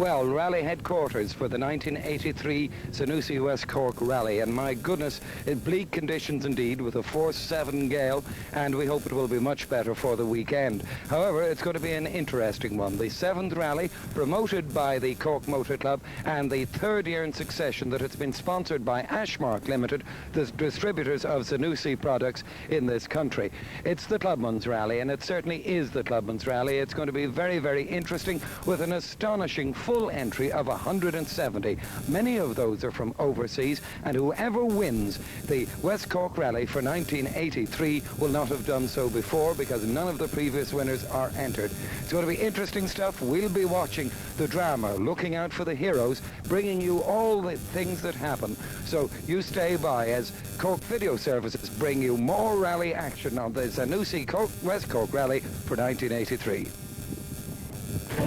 Well, rally headquarters for the 1983 Zanussi West Cork Rally, and my goodness, in bleak conditions indeed, with a force 7 gale, and we hope it will be much better for the weekend. However, it's going to be an interesting one. The 7th rally, promoted by the Cork Motor Club, and the 3rd year in succession that it's been sponsored by Ashmark Limited, the distributors of Zanussi products in this country. It's the Clubman's Rally, and it certainly is the Clubman's Rally. It's going to be very, very interesting, with an astonishing full entry of 170. Many of those are from overseas, and whoever wins the West Cork Rally for 1983 will not have done so before, because none of the previous winners are entered. It's going to be interesting stuff. We'll be watching the drama, looking out for the heroes, bringing you all the things that happen. So you stay by as Cork Video Services bring you more rally action on the Zanussi West Cork Rally for 1983.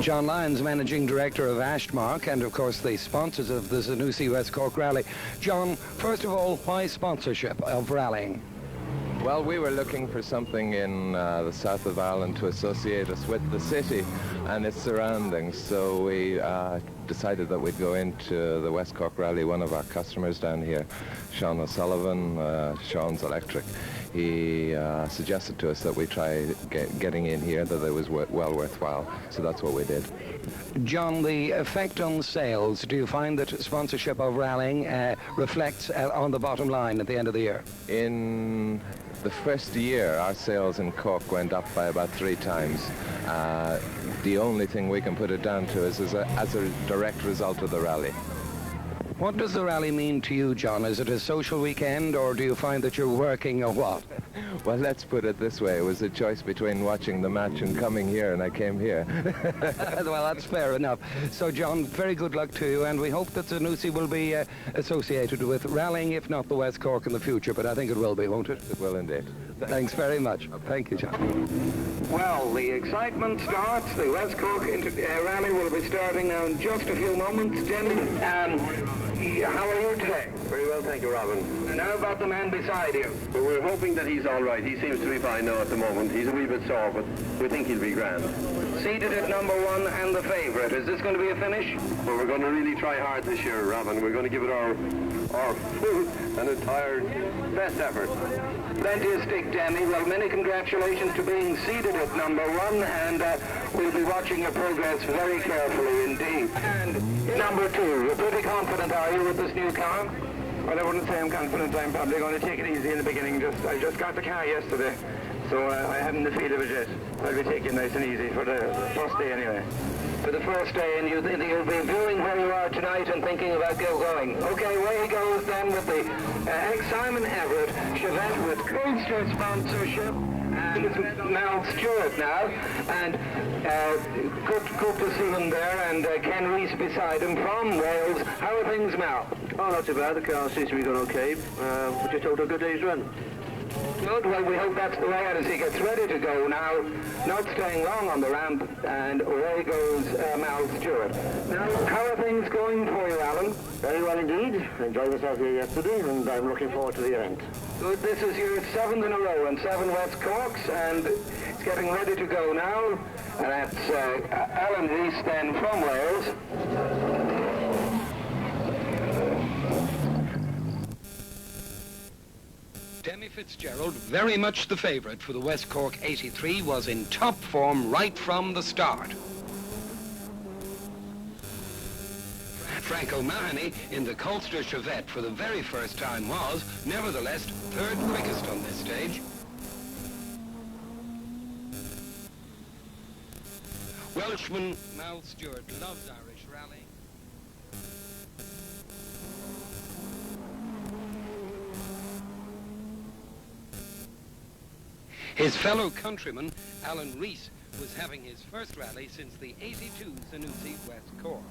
John Lyons, Managing Director of Ashmark, and of course the sponsors of the Zanussi West Cork Rally. John, first of all, why sponsorship of rallying? Well, we were looking for something in the south of Ireland to associate us with the city and its surroundings, so we decided that we'd go into the West Cork Rally. One of our customers down here, Pat Sullivan, Sean's Electric, he suggested to us that we try getting in here, that it was well worthwhile, so that's what we did. John, the effect on sales, do you find that sponsorship of rallying reflects on the bottom line at the end of the year? In the first year, our sales in Cork went up by about 3 times. The only thing we can put it down to is as a direct result of the rally. What does the rally mean to you, John? Is it a social weekend, or do you find that you're working, or what? Well, let's put it this way. It was a choice between watching the match and coming here, and I came here. Well, that's fair enough. So, John, very good luck to you, and we hope that Zanussi will be associated with rallying, if not the West Cork in the future, but I think it will be, won't it? It will indeed. Thanks very much. Thank you, John. Well, the excitement starts. The West Cork Rally will be starting now in just a few moments. Jenny, how are you today? Very well, thank you, Robin. And how about the man beside you? Well, we're hoping that he's all right. He seems to be fine now at the moment. He's a wee bit sore, but we think he'll be grand. Seated at number 1 and the favourite. Is this going to be a finish? Well, we're going to really try hard this year, Robin. We're going to give it our full and entire best effort. Plenty of stick, Demi. Well, many congratulations to being seated at number 1, and we'll be watching your progress very carefully indeed. And number 2, you're pretty confident, are you, with this new car? Well, I wouldn't say I'm confident. I'm probably going to take it easy in the beginning. I just got the car yesterday, so I haven't the feel of it yet. I'll be taking it nice and easy for the first day anyway. For the first day, and you'll be viewing where you are tonight and thinking about going. Okay, away he goes then with the ex-Simon Everett Chevette with Coldster sponsorship, and Mel Stewart now, and good to see him there, and Ken Rees beside him from Wales. How are things, Mel? Oh, not too bad. The car seems to be going okay. We just out a good day's run. Good. Well, we hope that's the way out as he gets ready to go now. Not staying long on the ramp, and away goes Mal Stewart. Now, how are things going for you, Alan? Very well indeed. Enjoyed myself here yesterday, and I'm looking forward to the event. Good. This is your 7th in a row, and 7 West Corks, and it's getting ready to go now. And that's Alan Rees then from Wales. Demi Fitzgerald, very much the favourite for the West Cork 83, was in top form right from the start. Frank O'Mahony in the Coldster Chevette for the very first time was, nevertheless, 3rd quickest on this stage. Welshman Mal Stewart loves Irish rallying. His fellow countryman, Alan Rees, was having his first rally since the 82 Zanussi West Cork.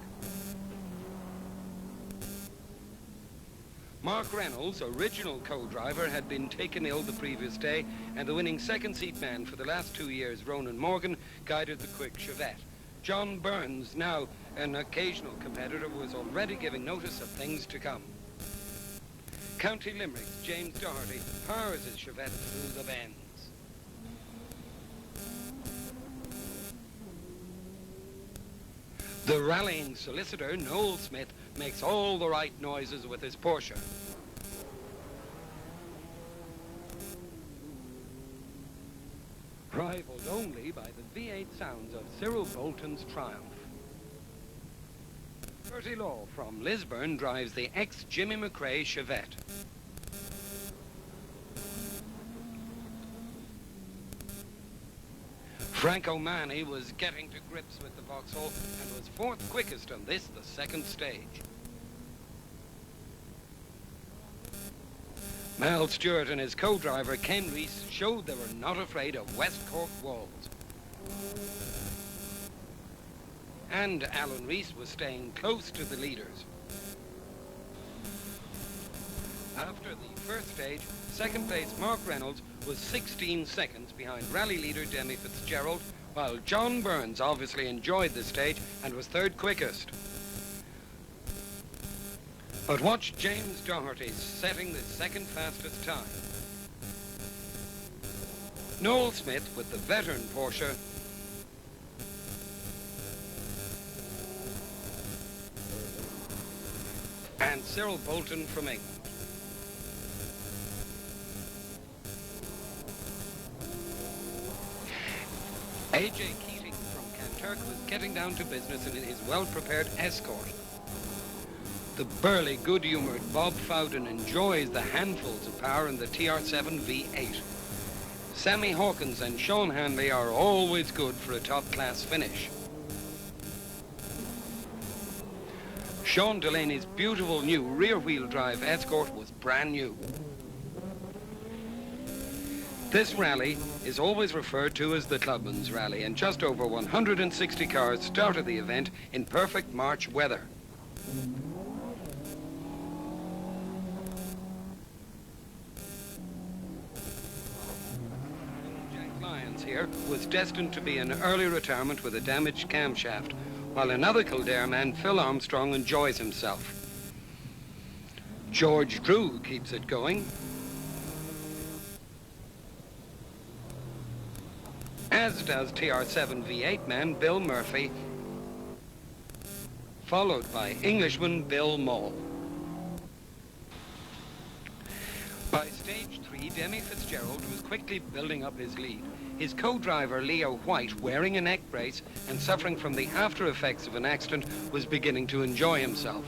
Mark Reynolds, original co-driver, had been taken ill the previous day, and the winning second seat man for the last 2 years, Ronan Morgan, guided the quick Chevette. John Burns, now an occasional competitor, was already giving notice of things to come. County Limerick's James Doherty powers his Chevette through the bends. The rallying solicitor, Noel Smith, makes all the right noises with his Porsche. Rivaled only by the V8 sounds of Cyril Bolton's Triumph. Bertie Law from Lisburn drives the ex-Jimmy McRae Chevette. Frank O'Mahony was getting to grips with the Vauxhall and was fourth quickest on this, the second stage. Mal Stewart and his co-driver Ken Rees showed they were not afraid of West Cork walls. And Alan Rees was staying close to the leaders. After the first stage, second place Mark Reynolds was 16 seconds behind rally leader Demi Fitzgerald, while John Burns obviously enjoyed the stage and was third quickest. But watch James Doherty setting the second fastest time. Noel Smith with the veteran Porsche and Cyril Bolton from England. A.J. Keating from Kanturk was getting down to business in his well-prepared Escort. The burly, good-humoured Bob Fowden enjoys the handfuls of power in the TR7 V8. Sammy Hawkins and Sean Hanley are always good for a top-class finish. Sean Delaney's beautiful new rear-wheel drive Escort was brand new. This rally is always referred to as the Clubman's Rally, and just over 160 cars started the event in perfect March weather. Here was destined to be an early retirement with a damaged camshaft, while another Kildare man, Phil Armstrong, enjoys himself. George Drew keeps it going, as does TR7 V8 man Bill Murphy, followed by Englishman Bill Moll. By stage 3, Demi Fitzgerald was quickly building up his lead. His co-driver, Leo White, wearing a neck brace and suffering from the after effects of an accident, was beginning to enjoy himself.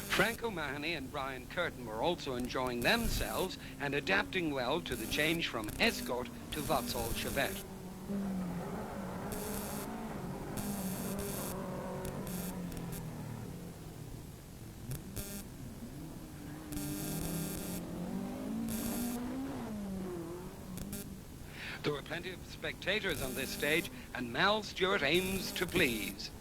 Frank O'Mahony and Brian Curtin were also enjoying themselves and adapting well to the change from Escort to Vauxhall Chevette. There were plenty of spectators on this stage, and Mal Stewart aims to please.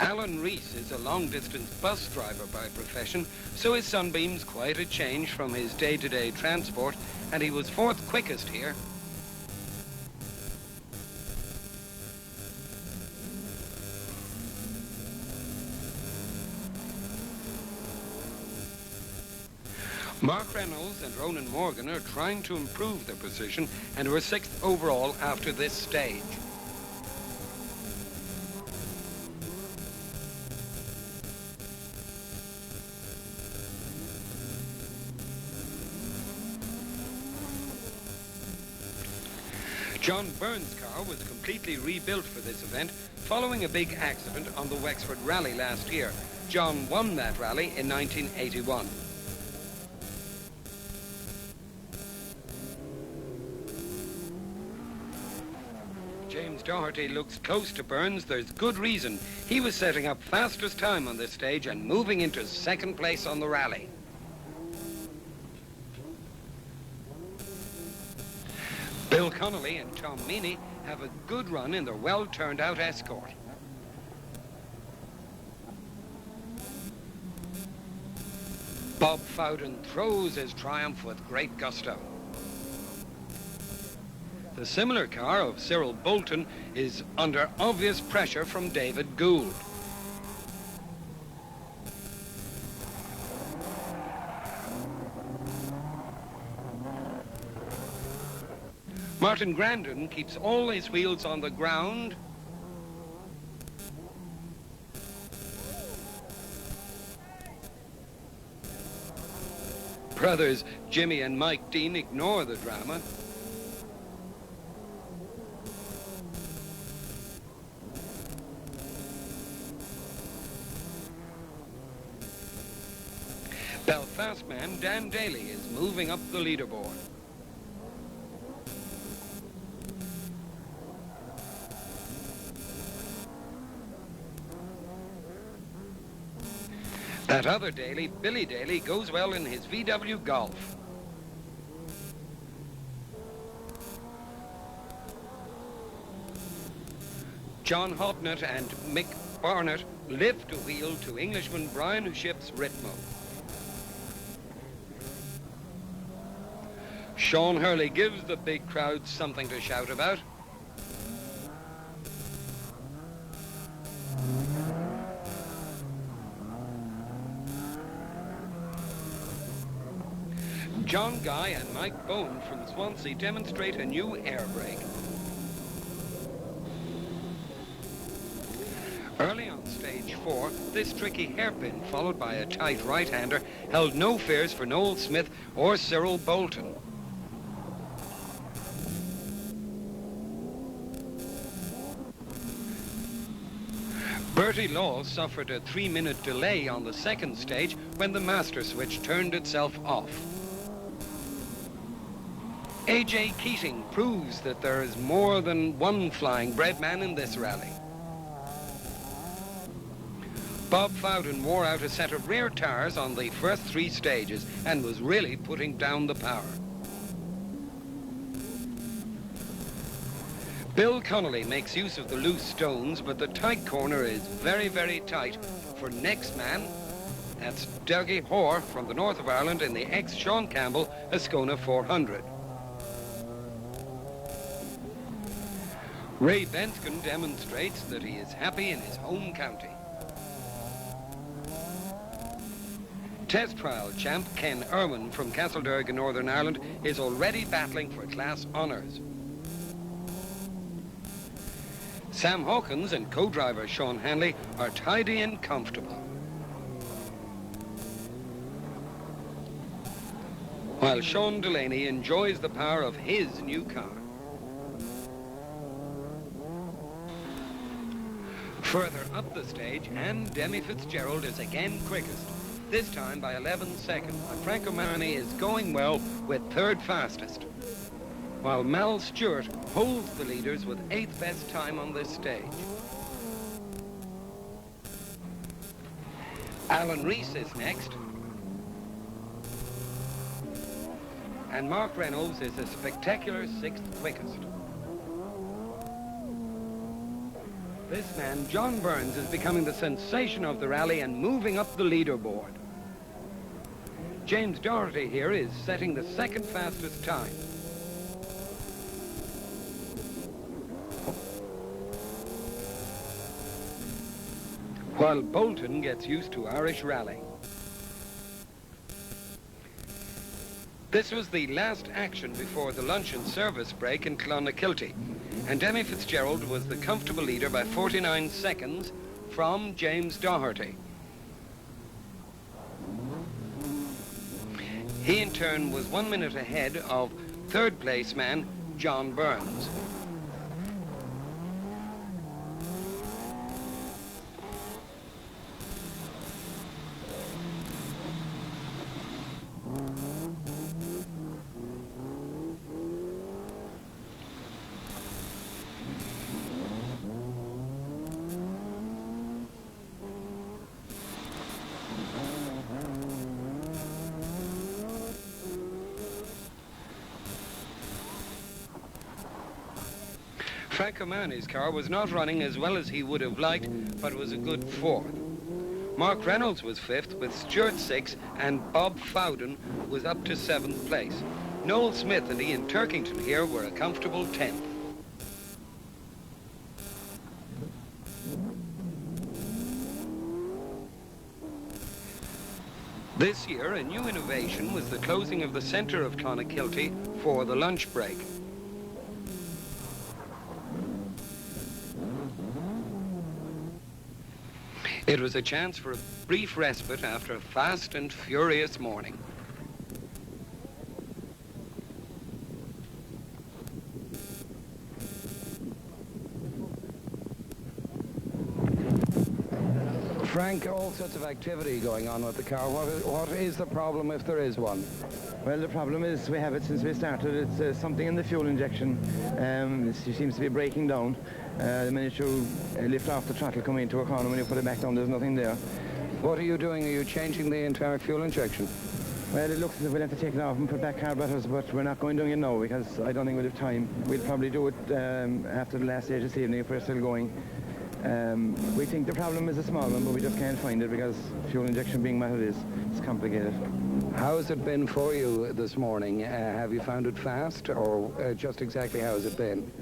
Alan Rees is a long-distance bus driver by profession, so his Sunbeam's quite a change from his day-to-day transport, and he was fourth quickest here. Mark Reynolds and Ronan Morgan are trying to improve their position and were sixth overall after this stage. John Burns' car was completely rebuilt for this event following a big accident on the Wexford Rally last year. John won that rally in 1981. James Doherty looks close to Burns. There's good reason. He was setting up fastest time on this stage and moving into second place on the rally. Bill Connolly and Tom Meany have a good run in their well-turned-out Escort. Bob Fowden throws his triumph with great gusto. The similar car of Cyril Bolton is under obvious pressure from David Gould. Martin Grandin keeps all his wheels on the ground. Brothers Jimmy and Mike Dean ignore the drama. Belfast man Dan Daly is moving up the leaderboard. That other Daly, Billy Daly, goes well in his VW Golf. John Hopnett and Mick Barnett lift a wheel to Englishman Brian Ship's Ritmo. Sean Hurley gives the big crowd something to shout about. John Guy and Mike Bone from Swansea demonstrate a new air brake. Early on stage 4, this tricky hairpin, followed by a tight right-hander, held no fears for Noel Smith or Cyril Bolton. Bertie Law suffered a 3-minute delay on the second stage when the master switch turned itself off. A.J. Keating proves that there is more than one flying bread man in this rally. Bob Fowden wore out a set of rear tires on the first 3 stages and was really putting down the power. Bill Connolly makes use of the loose stones, but the tight corner is very, very tight for next man. That's Dougie Hoare from the north of Ireland in the ex-Sean Campbell Ascona 400. Ray Benskin demonstrates that he is happy in his home county. Test trial champ Ken Irwin from Castlederg in Northern Ireland is already battling for class honours. Sam Hawkins and co-driver Sean Hanley are tidy and comfortable, while Sean Delaney enjoys the power of his new car. Further up the stage, and Demi Fitzgerald is again quickest, this time by 11 seconds. Frank O'Mahony is going well with 3rd fastest, while Mal Stewart holds the leaders with 8th best time on this stage. Alan Rees is next, and Mark Reynolds is a spectacular 6th quickest. This man, John Burns, is becoming the sensation of the rally and moving up the leaderboard. James Doherty here is setting the 2nd fastest time. While Bolton gets used to Irish rallying. This was the last action before the luncheon service break in Clonakilty, and Demi Fitzgerald was the comfortable leader by 49 seconds from James Doherty. He in turn was 1 minute ahead of 3rd place man John Burns. Frank O'Mahony's car was not running as well as he would have liked, but was a good 4th. Mark Reynolds was 5th with Stuart 6th, and Bob Fowden was up to 7th place. Noel Smith and Ian Turkington here were a comfortable 10th. This year, a new innovation was the closing of the centre of Clonakilty for the lunch break. It was a chance for a brief respite after a fast and furious morning. Frank, all sorts of activity going on with the car. What is the problem, if there is one? Well, the problem is we have it since we started. It's something in the fuel injection. It seems to be breaking down. The minute you lift off the throttle coming into a corner, when you put it back down, there's nothing there. What are you doing? Are you changing the entire fuel injection? Well, it looks as if we'll have to take it off and put back carburetors, but we're not going doing it now because I don't think we'll have time. We'll probably do it after the last stage this evening if we're still going. We think the problem is a small one, but we just can't find it because fuel injection being what it is, it's complicated. How has it been for you this morning? Have you found it fast, or just exactly how has it been?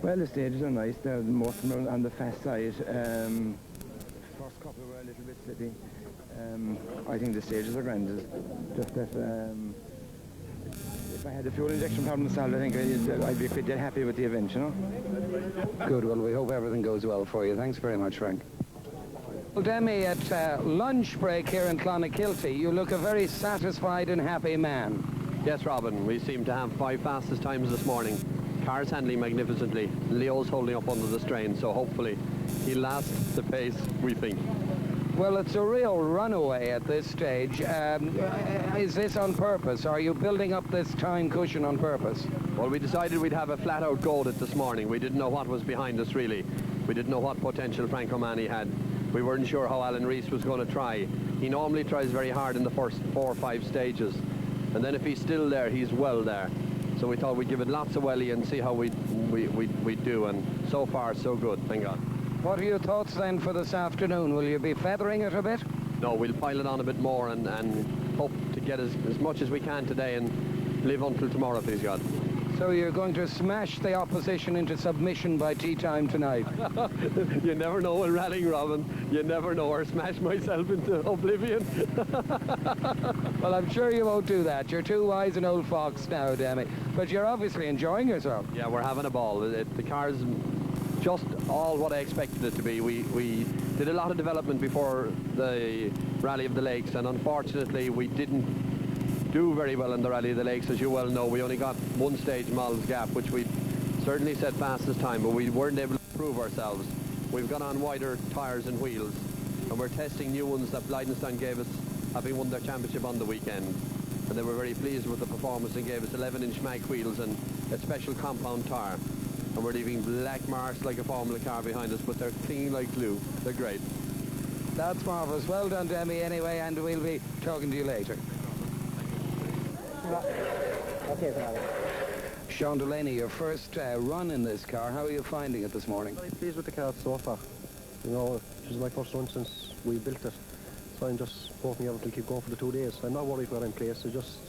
Well, the stages are nice. Most of them are on the fast side. First couple were a little bit slippy. I think the stages are grand. Just that if I had the fuel injection problem solved, I think I'd be pretty happy with the event, you know. Good. Well, we hope everything goes well for you. Thanks very much, Frank. Well, Demi, at lunch break here in Clonakilty, you look a very satisfied and happy man. Yes, Robin, we seem to have 5 fastest times this morning. Car's handling magnificently. Leo's holding up under the strain, so hopefully he'll last the pace, we think. Well, it's a real runaway at this stage. Is this on purpose? Are you building up this time cushion on purpose? Well, we decided we'd have a flat-out go at it this morning. We didn't know what was behind us, really. We didn't know what potential Frank O'Mahony had. We weren't sure how Alan Rees was going to try. He normally tries very hard in the first 4 or 5 stages. And then if he's still there, he's well there. So we thought we'd give it lots of welly and see how we do. And so far, so good, thank God. What are your thoughts then for this afternoon? Will you be feathering it a bit? No, we'll pile it on a bit more and hope to get as much as we can today and live until tomorrow, please God. So you're going to smash the opposition into submission by tea time tonight? You never know in rallying, Robin. You never know, or smash myself into oblivion. Well, I'm sure you won't do that. You're too wise an old fox now, Demi. But you're obviously enjoying yourself. Yeah, we're having a ball. The car's just all what I expected it to be. We did a lot of development before the Rally of the Lakes, and unfortunately we didn't do very well in the Rally of the Lakes. As you well know, we only got 1 stage miles gap, which we certainly set fastest time, but we weren't able to prove ourselves. We've gone on wider tyres and wheels, and we're testing new ones that Blydenstein gave us, having won their championship on the weekend. And they were very pleased with the performance and gave us 11-inch mag wheels and a special compound tyre. And we're leaving black marks like a Formula car behind us, but they're clean like glue. They're great. That's marvellous. Well done, Demi, anyway, and we'll be talking to you later. Okay, Sean Delaney, your first run in this car. How are you finding it this morning? Very pleased with the car so far. You know, this is my first run since we built it. So I'm just hoping everything will keep going for the 2 days. I'm not worried where I'm placed. I just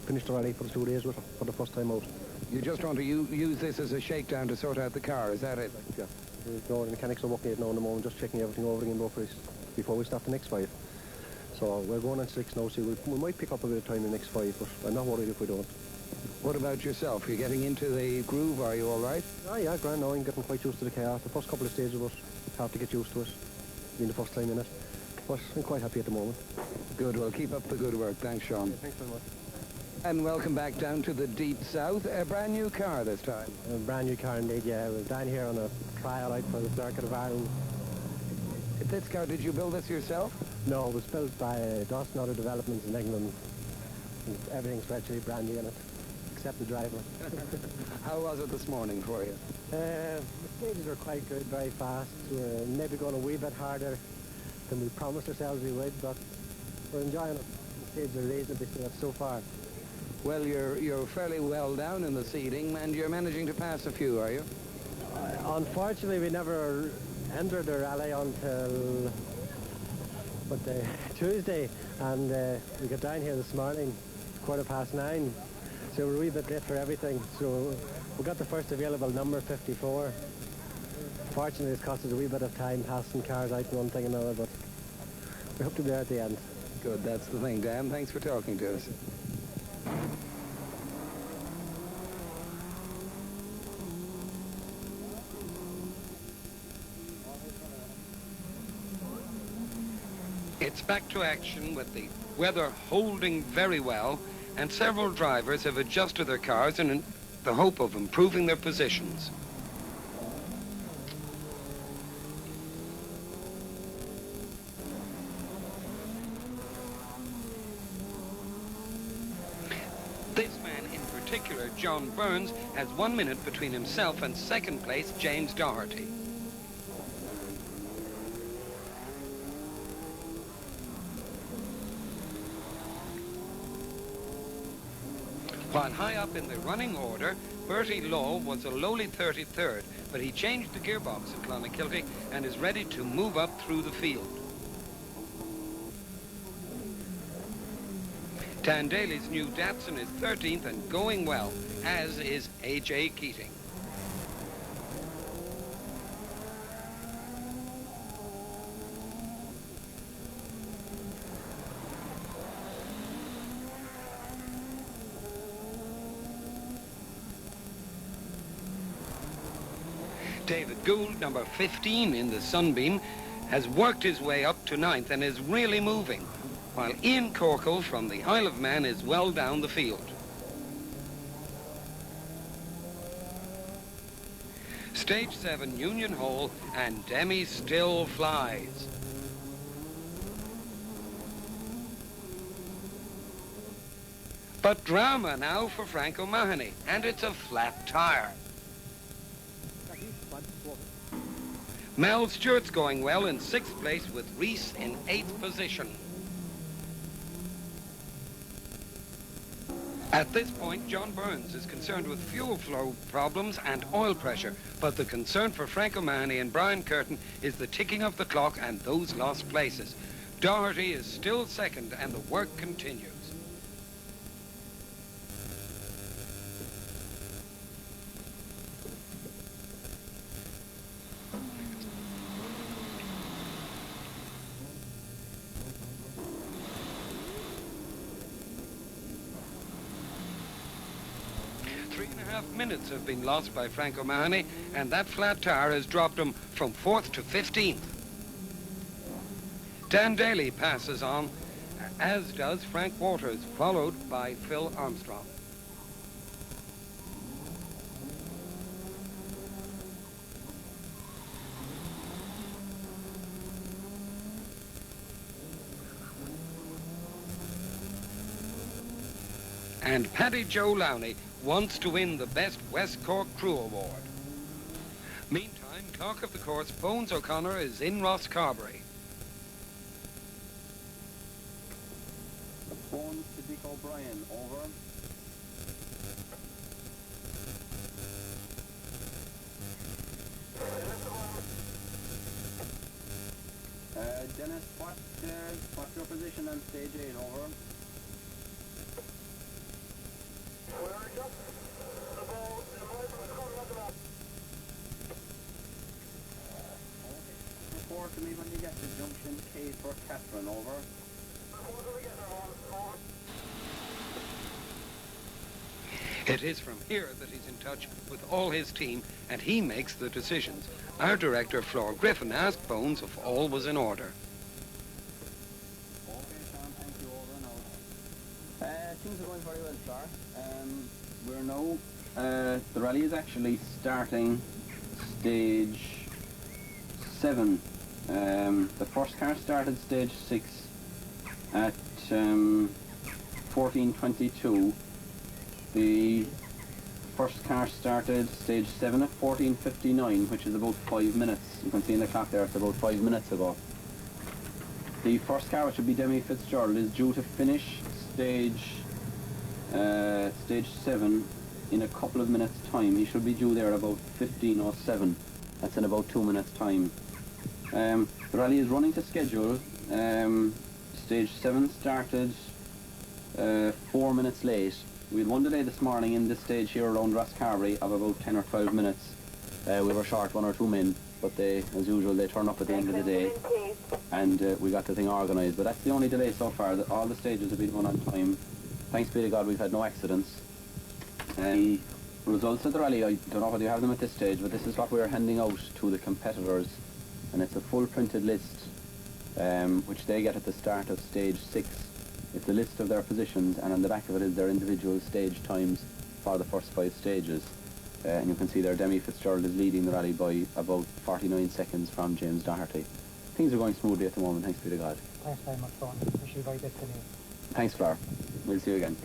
finished the rally for the 2 days with it for the first time out. You just want to use this as a shakedown to sort out the car, is that it? Yeah. You know, the mechanics are working it now in the moment, just checking everything over again before we start the next 5. So we're going on 6 now, so we might pick up a bit of time in the next 5, but I'm not worried if we don't. What about yourself? You're getting into the groove, are you all right? Yeah, grand now. I'm getting quite used to the car. The first couple of stages was hard to get used to it, being the first time in it. But I'm quite happy at the moment. Good, well, keep up the good work. Thanks, Sean. Yeah, thanks very much. And welcome back down to the deep south. A brand new car this time. A brand new car indeed, yeah. We're down here on a trial out for the Circuit of Ireland. This car, did you build this yourself? No, it was built by Dawson Auto Developments in England. Everything's virtually brand new in it, except the driver. How was it this morning for you? The stages were quite good, very fast. We're maybe going a wee bit harder than we promised ourselves we would, but we're enjoying it. The stages are reasonably safe so far. Well, you're fairly well down in the seeding, and you're managing to pass a few, are you? Unfortunately, we never entered the rally until But Tuesday, and we got down here this morning, 9:15, so we're a wee bit late for everything. So we got the first available number, 54. Fortunately, it's cost us a wee bit of time passing cars out and one thing and another, but we hope to be there at the end. Good, that's the thing, Dan. Thanks for talking to us. It's back to action with the weather holding very well, and several drivers have adjusted their cars in the hope of improving their positions. This man in particular, John Burns, has 1 minute between himself and second place James Doherty. While high up in the running order, Bertie Law was a lowly 33rd, but he changed the gearbox at Clonakilty and is ready to move up through the field. Dan Daly's new Datsun is 13th and going well, as is A.J. Keating. David Gould, number 15 in the Sunbeam, has worked his way up to 9th and is really moving, while Ian Corkle from the Isle of Man is well down the field. Stage 7 Union Hall, and Demi still flies. But drama now for Frank O'Mahony, and it's a flat tire. Mel Stewart's going well in 6th place with Reese in 8th position. At this point, John Burns is concerned with fuel flow problems and oil pressure, but the concern for Frank O'Mahony and Brian Curtin is the ticking of the clock and those lost places. Doherty is still second and the work continues. Minutes have been lost by Frank O'Mahony, and that flat tire has dropped him from 4th to 15th. Dan Daly passes on, as does Frank Waters, followed by Phil Armstrong. And Paddy Joe Lowney wants to win the Best West Cork Crew Award. Meantime, clock of the course, Bones O'Connor is in Ross Carbery. Bones to Dick O'Brien, over. Dennis, what's your position on stage 8, over? Report to me when you get to junction K for Catherine, over. It is from here that he's in touch with all his team, and he makes the decisions. Our director, Flor Griffin, asked Bones if all was in order. Okay, Sean, thank you, over and out. Things are going very well, Flor. We're now, the rally is actually starting stage 7. The first car started stage 6 at 14:22. The first car started stage 7 at 14:59, which is about 5 minutes. You can see in the clock there, it's about 5 minutes ago. The first car, which would be Demi Fitzgerald, is due to finish stage 7 in a couple of minutes' time. He should be due there about 15:07. That's in about 2 minutes' time. The rally is running to schedule. Stage 7 started 4 minutes late. We had one delay this morning in this stage here around Rosscarbery of about 10 or 12 minutes. We were short 1 or 2 men, but they, as usual, they turn up at the end of the day, and we got the thing organised. But that's the only delay so far. All the stages have been run on time. Thanks be to God, we've had no accidents. The results of the rally, I don't know whether you have them at this stage, but this is what we're handing out to the competitors, and it's a full printed list, which they get at the start of stage 6. It's a list of their positions, and on the back of it is their individual stage times for the first 5 stages. And you can see there Demi Fitzgerald is leading the rally by about 49 seconds from James Doherty. Things are going smoothly at the moment, thanks be to God. Thanks very much, Sean. Wish you very best today. Thanks, Fleur. We'll see you again.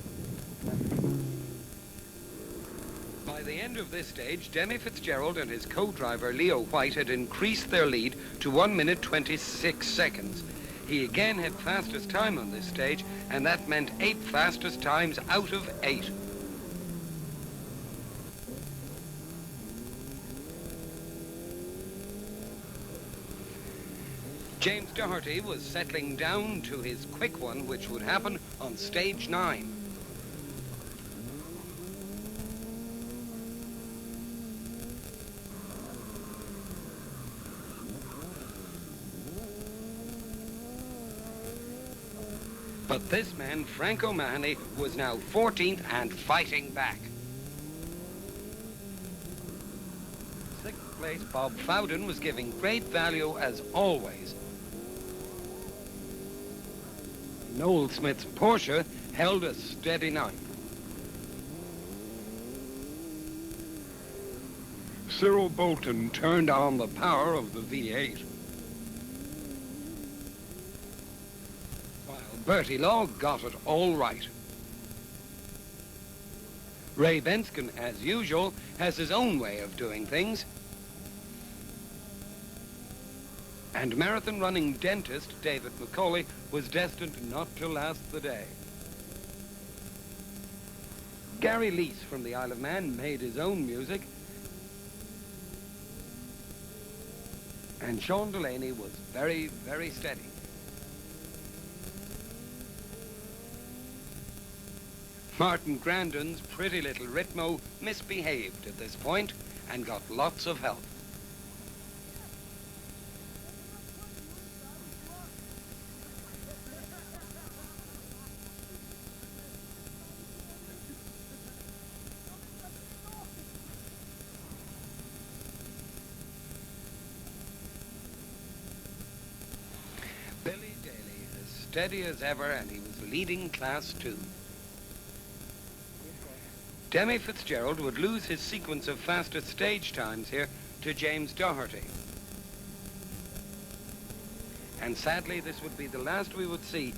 By the end of this stage, Demi Fitzgerald and his co-driver Leo White had increased their lead to 1 minute 26 seconds. He again had fastest time on this stage, and that meant 8 fastest times out of 8. James Doherty was settling down to his quick one, which would happen on stage 9. But this man, Frank O'Mahony, was now 14th and fighting back. 6th place, Bob Fowden was giving great value as always. Noel Smith's Porsche held a steady 9th. Cyril Bolton turned on the power of the V8. Bertie Law got it all right. Ray Benskin, as usual, has his own way of doing things. And marathon-running dentist David McCauley was destined not to last the day. Gary Lease from the Isle of Man made his own music. And Sean Delaney was very, very steady. Martin Grandin's pretty little Ritmo misbehaved at this point and got lots of help. Billy Daly, as steady as ever, and he was leading Class 2. Demi Fitzgerald would lose his sequence of fastest stage times here to James Doherty. And sadly, this would be the last we would see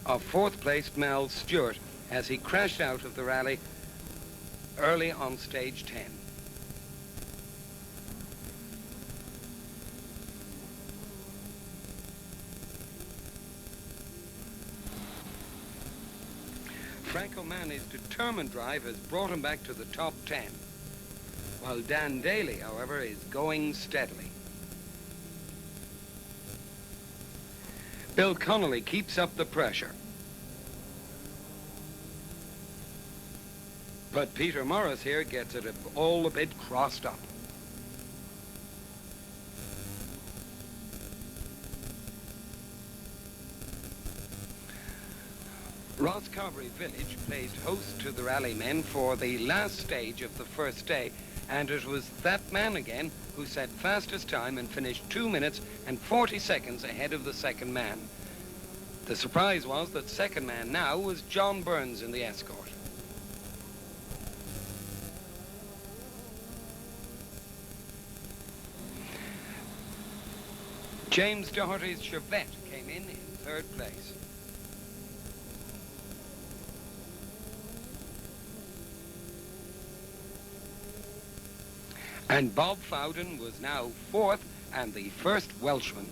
of 4th placed Mal Stewart as he crashed out of the rally early on stage 10. Frank O'Mahony's determined drive has brought him back to the top 10, while Dan Daly, however, is going steadily. Bill Connolly keeps up the pressure. But Peter Morris here gets it all a bit crossed up. Rosscarbery Village placed host to the rally men for the last stage of the first day, and it was that man again who set fastest time and finished 2 minutes and 40 seconds ahead of the second man. The surprise was that second man now was John Burns in the escort. James Doherty's Chevette came in 3rd place. And Bob Fowden was now 4th and the first Welshman.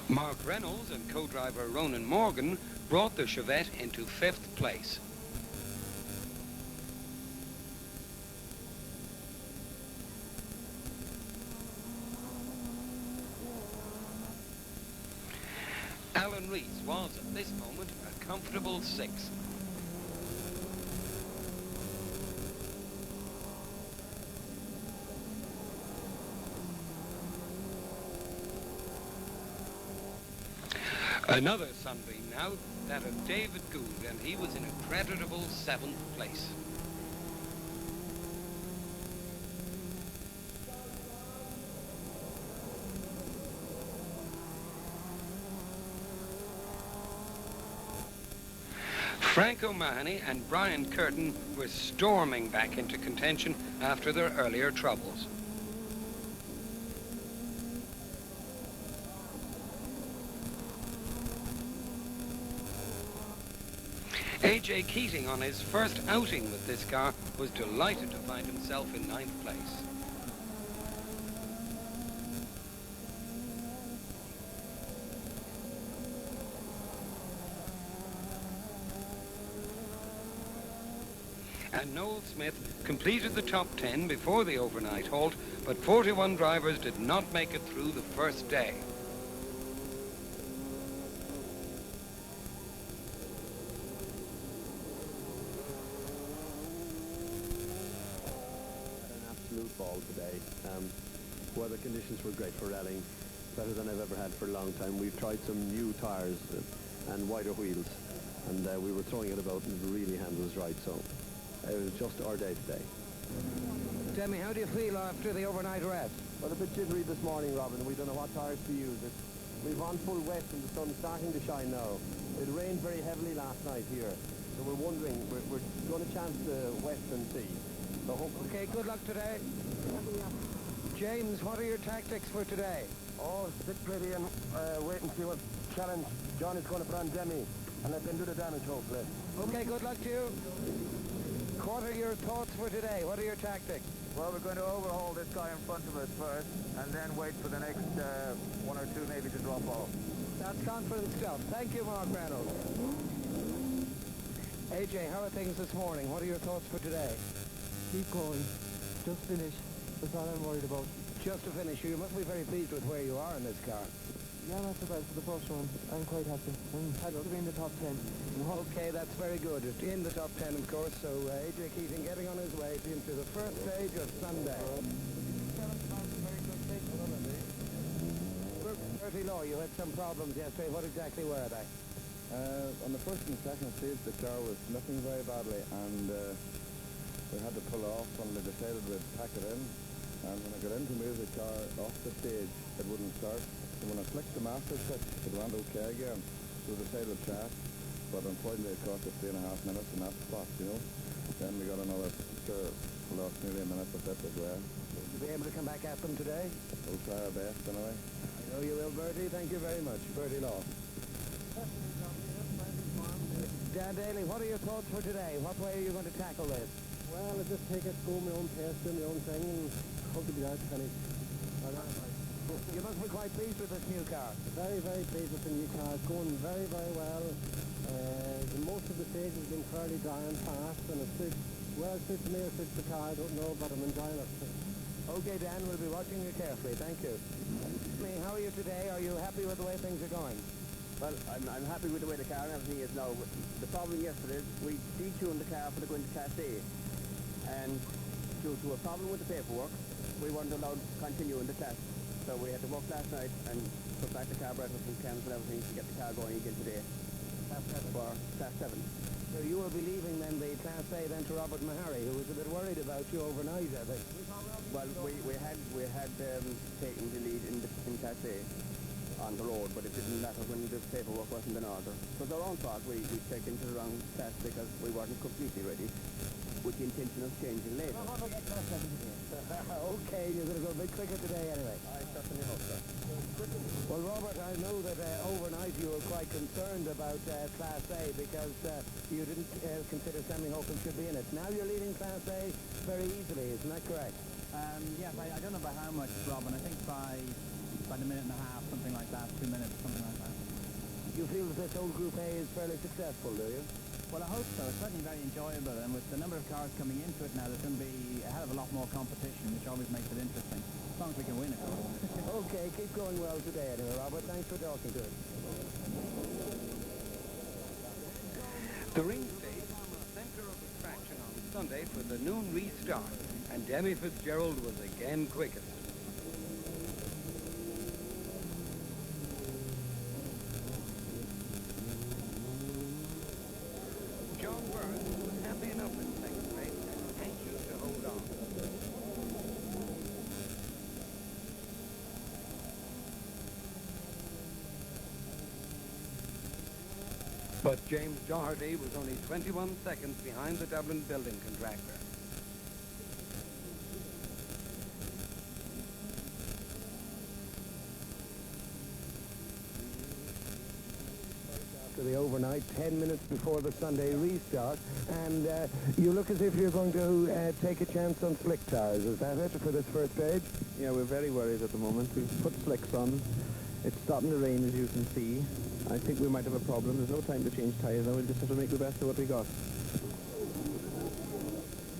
Mark Reynolds and co-driver Ronan Morgan brought the Chevette into 5th place. Alan Rees was at this moment a comfortable 6th. Another sunbeam now, that of David Gould, and he was in a creditable 7th place. Frank O'Mahony and Brian Curtin were storming back into contention after their earlier troubles. AJ Keating, on his first outing with this car, was delighted to find himself in 9th place. And Noel Smith completed the top 10 before the overnight halt, but 41 drivers did not make it through the first day. Ball today. Weather conditions were great for rallying, better than I've ever had for a long time. We've tried some new tyres and wider wheels, and we were throwing it about and it really handles right, so it was just our day today. Tell me, how do you feel after the overnight rest? Well, a bit jittery this morning, Robin. We don't know what tyres to use. We've on full west and the sun's starting to shine now. It rained very heavily last night here, so we're wondering, we're going to chance the western sea. So okay, good luck today. James, what are your tactics for today? Oh, sit pretty and wait and see what challenge John is going to put on Demi, and let them do the damage, hopefully. Okay, good luck to you. What are your thoughts for today? What are your tactics? Well, we're going to overhaul this guy in front of us first, and then wait for the next 1 or 2 maybe to drop off. That's confident stuff. Thank you, Mark Reynolds. AJ, how are things this morning? What are your thoughts for today? Keep going. Just finish. That's all I'm worried about. Just to finish, you must be very pleased with where you are in this car. Yeah, not so bad for the first one. I'm quite happy. I'm happy to be in the top 10. Okay, that's very good. In the top 10, of course, so AJ Keating getting on his way into the first stage of Sunday. Bertie Law, you had some problems yesterday. What exactly were they? On the first and second stage, the car was slipping very badly, and we had to pull off when they decided we'd pack it in. And when I got in to move the car off the stage, it wouldn't start. So when I flicked the master switch, it went okay again. So we decided to chat, but unfortunately it cost us 3.5 minutes in that spot, you know. Then we got another, sure, we lost nearly a minute with it as well. Will you be able to come back at them today? We'll try our best anyway. I know you will, Bertie. Thank you very much. Bertie Law. Dan Daly, what are your thoughts for today? What way are you going to tackle this? Well, I just take it, go my own pace, do my own thing, and hope to be out to finish. You must be quite pleased with this new car. Very, very pleased with the new car. It's going very, very well. Most of the stages have been fairly dry and fast, and it suits, well, it suits me or suits the car, I don't know, but I'm enjoying it. Okay, Dan, we'll be watching you carefully. Thank you. How are you today? Are you happy with the way things are going? Well, I'm happy with the way the car and everything is now. The problem yesterday, we detuned the car for the going to Class A, and due to a problem with the paperwork, we weren't allowed to continue in the class. So we had to work last night and put back the carburetors and cams and everything to get the car going again today. For Class 7. So you will be leaving then the Class A then to Robert Mahari, who was a bit worried about you overnight, I think. Well, we had taken the lead in Class A on the road, but it didn't matter when the paperwork wasn't in order. It was our own fault. We checked into the wrong class because we weren't completely ready, with the intention of changing later. Okay, you're going to go a bit quicker today anyway. I certainly hope so. Well, Robert, I know that overnight you were quite concerned about Class A because you didn't consider Sammy Holcomb should be in it. Now you're leading Class A very easily, isn't that correct? Yes, I don't know by how much, Robin. I think by about a minute and a half, something like that, 2 minutes, something like that. You feel that this old Group A is fairly successful, do you? Well, I hope so. It's certainly very enjoyable, and with the number of cars coming into it now, there's going to be a hell of a lot more competition, which always makes it interesting, as long as we can win it. Okay, keep going well today, anyway, Robert. Thanks for talking to us. The ring stage was the centre of attraction on Sunday for the noon restart, and Demi Fitzgerald was again quickest. John Burns was happy enough in second place and anxious to hold on. But James Doherty was only 21 seconds behind the Dublin building contractor. To the overnight, 10 minutes before the Sunday restart, and you look as if you're going to take a chance on slick tires. Is that it for this first stage? Yeah, we're very worried at the moment. We've put slicks on. It's stopping to rain, as you can see. I think we might have a problem. There's no time to change tires now. We'll just have to make the best of what we got.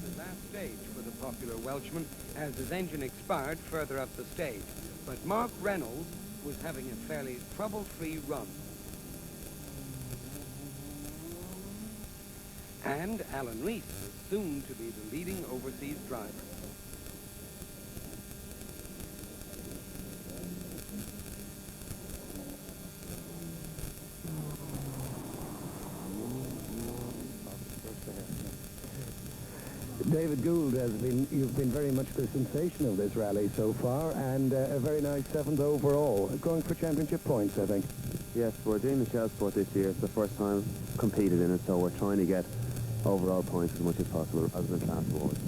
The last stage for the popular Welshman, as his engine expired further up the stage. But Mark Reynolds was having a fairly trouble-free run. And Alan Rees was soon to be the leading overseas driver. David Gould, you've been very much the sensation of this rally so far, and a very nice 7th overall. Going for championship points, I think. Yes, we're doing the Shell Sport this year. It's the first time competed in it, so we're trying to get overall points as much as possible rather than class awards.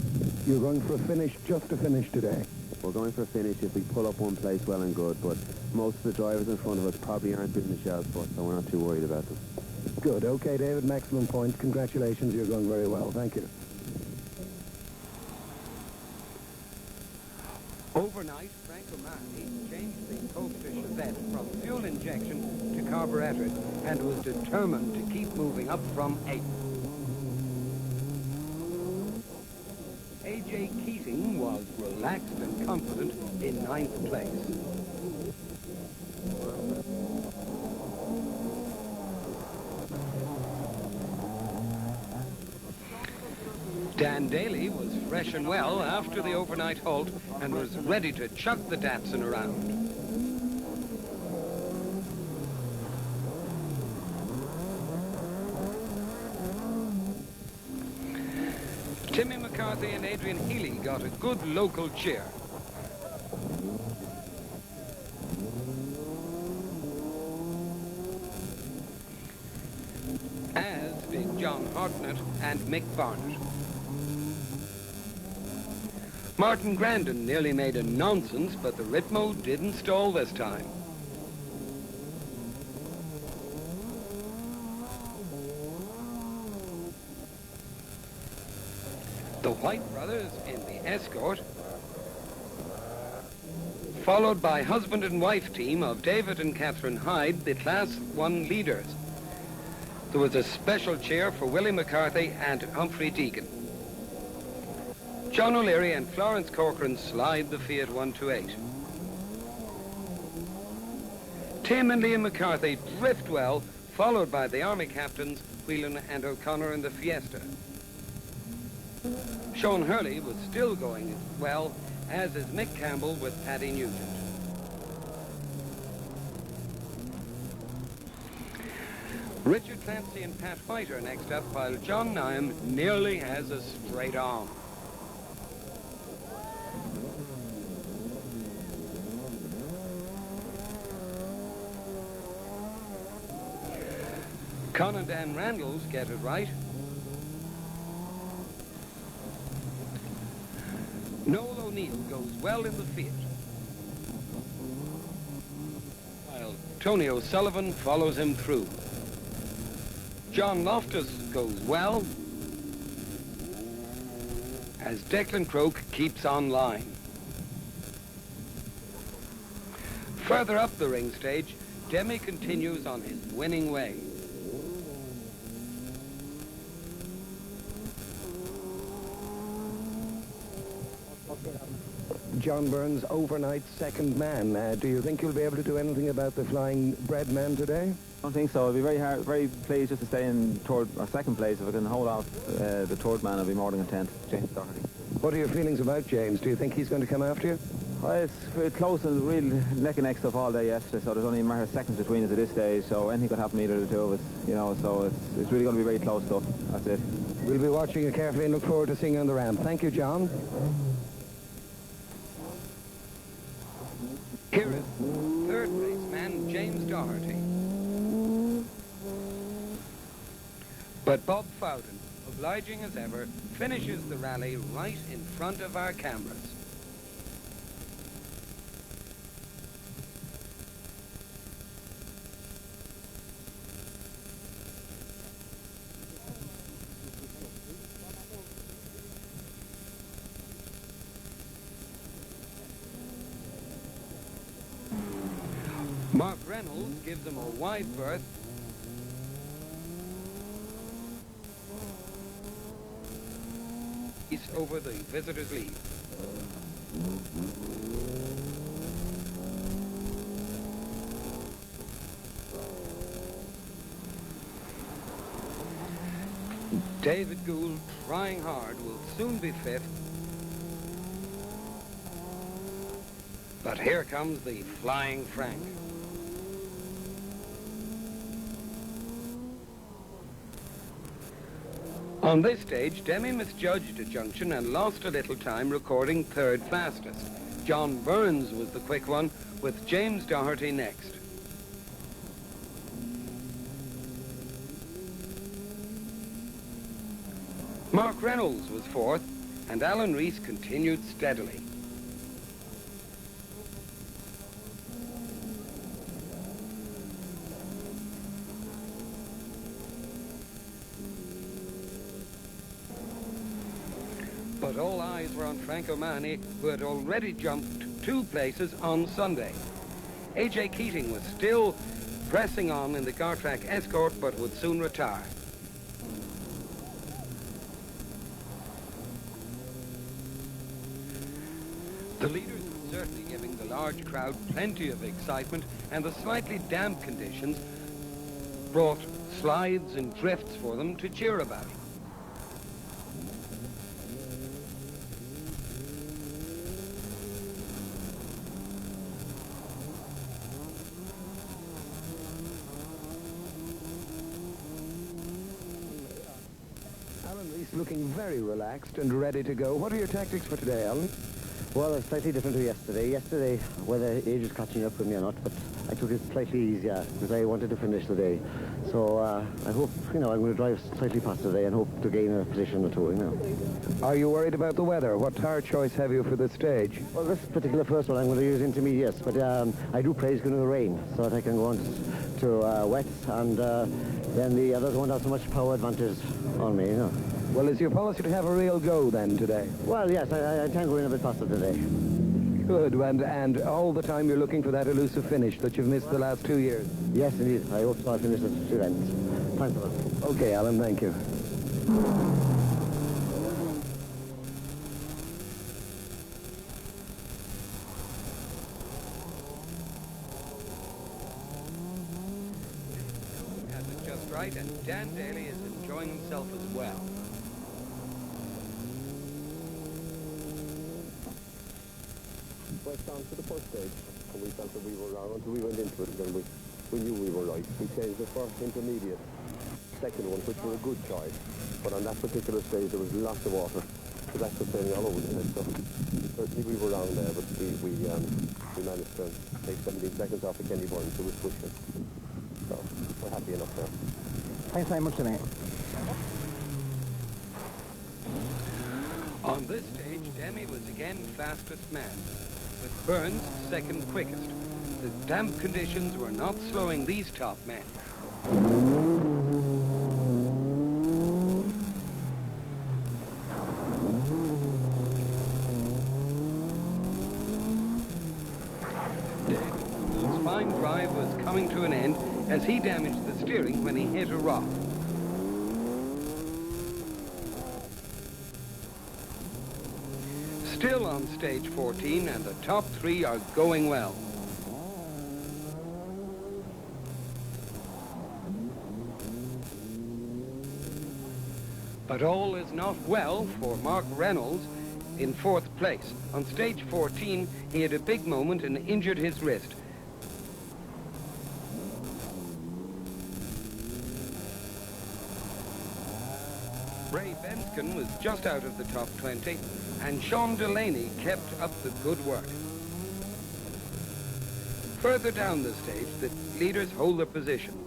You're going for a finish, just a finish today? We're going for a finish. If we pull up one place, well and good, but most of the drivers in front of us probably aren't doing the Shell Sport, so we're not too worried about them. Good. Okay, David, maximum points. Congratulations, you're going very well. Thank you. Overnight, Frank O'Mahony changed the Coaster Chevette from fuel injection to carburetor and was determined to keep moving up from 8th. A.J. Keating was relaxed and confident in 9th place. Dan Daly was fresh and well after the overnight halt and was ready to chuck the Datsun around. Timmy McCarthy and Adrian Healy got a good local cheer. As did John Hartnett and Mick Barnett. Martin Grandin nearly made a nonsense, but the Ritmo didn't stall this time. The White brothers in the Escort, followed by husband and wife team of David and Catherine Hyde, the Class 1 leaders. There was a special cheer for Willie McCarthy and Humphrey Deegan. John O'Leary and Florence Corcoran slide the Fiat 128. Tim and Liam McCarthy drift well, followed by the Army captains Whelan and O'Connor in the Fiesta. Sean Hurley was still going well, as is Mick Campbell with Paddy Nugent. Richard Clancy and Pat White are next up, while John Nyam nearly has a straight arm. Con and Dan Randalls get it right. Noel O'Neill goes well in the Fiat, while Tony O'Sullivan follows him through. John Loftus goes well, as Declan Croak keeps on line. Further up the ring stage, Demi continues on his winning way. John Burns, overnight second man. Do you think you'll be able to do anything about the flying bread man today? I don't think so. It'll be very hard, very pleased just to stay in third or second place. If I can hold off the third man, I'll be more than content. James Doherty. What are your feelings about James? Do you think he's going to come after you? Well, it's very close and really neck and neck stuff all day yesterday, so there's only a matter of seconds between us at this stage, so anything could happen either of the two of us, you know, so it's really going to be very close stuff. That's it. We'll be watching you carefully and look forward to seeing you on the ramp. Thank you, John. Here is third place man James Doherty. But Bob Fowden, obliging as ever, finishes the rally right in front of our cameras. Mark Reynolds gives him a wide berth. He's over the visitors' lead. David Gould, trying hard, will soon be fifth. But here comes the Flying Frank. On this stage, Demi misjudged a junction and lost a little time recording third fastest. John Burns was the quick one, with James Doherty next. Mark Reynolds was fourth, and Alan Rees continued steadily. But all eyes were on Frank O'Mahony, who had already jumped 2 places on Sunday. A.J. Keating was still pressing on in the Gartrack Escort, but would soon retire. The leaders were certainly giving the large crowd plenty of excitement, and the slightly damp conditions brought slides and drifts for them to cheer about. Looking very relaxed and ready to go. What are your tactics for today, Alan? Well, it's slightly different to yesterday. Yesterday, whether age is catching up with me or not, but I took it slightly easier because I wanted to finish the day. So I hope, I'm going to drive slightly faster today and hope to gain a position or two, Are you worried about the weather? What tire choice have you for this stage? Well, this particular first one, I'm going to use intermediates, but I do pray it's going to rain so that I can go on to wets, and then the others won't have so much power advantage on me, Well, is your policy to have a real go then today? Well, yes, I can go in a bit faster today. Good, and all the time you're looking for that elusive finish that you've missed the last 2 years? Yes, indeed. I hope so. I'll finish at 2 ends. Thanks a lot. Okay, Alan, thank you. Has it just right, and Dan Daly is enjoying himself as well. Went down to the first stage, and we felt that we were wrong until we went into it, and then we knew we were right. We changed it for intermediate, second one, which was a good choice. But on that particular stage, there was lots of water, so that's the sailing all over the place. So certainly we were wrong there, but we managed to take 17 seconds off the Kenny Burns, who was pushing. So we're happy enough there. Thanks very much tonight. On this stage, Demi was again fastest man, with Burns second quickest. The damp conditions were not slowing these top men. David line drive was coming to an end as he damaged the steering when he hit a rock. Still on stage 14, and the top three are going well. But all is not well for Mark Reynolds in 4th place. On stage 14, he had a big moment and injured his wrist. Ray Benskin was just out of the top 20, and Sean Delaney kept up the good work. Further down the stage, the leaders hold their positions.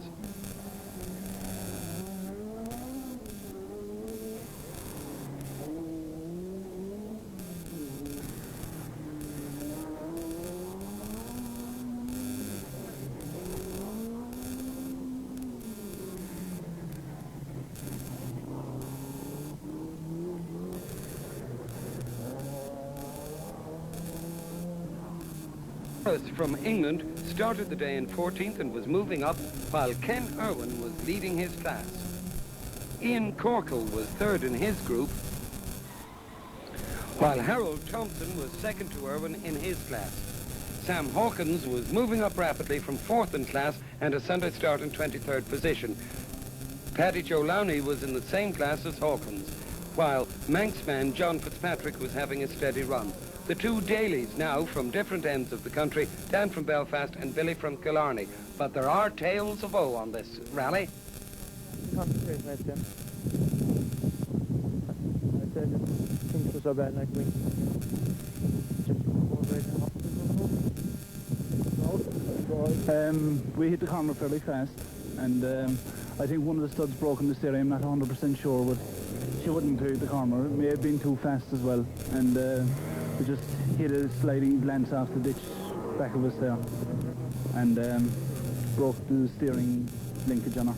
From England started the day in 14th and was moving up, while Ken Irwin was leading his class. Ian Corkle was 3rd in his group, while Harold Thompson was 2nd to Irwin in his class. Sam Hawkins was moving up rapidly from 4th in class and a Sunday start in 23rd position. Paddy Joe Lowney was in the same class as Hawkins, while Manxman John Fitzpatrick was having a steady run. The two dailies now from different ends of the country, Dan from Belfast and Billy from Killarney. But there are tales of woe on this rally. Concentrate, mate, Tim. I said things were so bad, like we we hit the corner fairly fast, and I think one of the studs broke in the steering. I'm not 100% sure, but she wouldn't clear the corner. It may have been too fast as well, and we just hit a sliding glance off the ditch back of us there, and broke the steering linkage on her.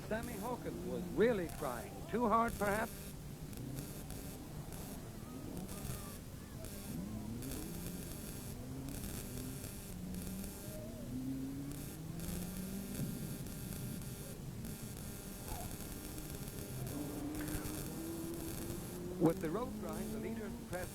Sammy Hawkins was really trying. Too hard, perhaps? With the road drying, the leaders pressed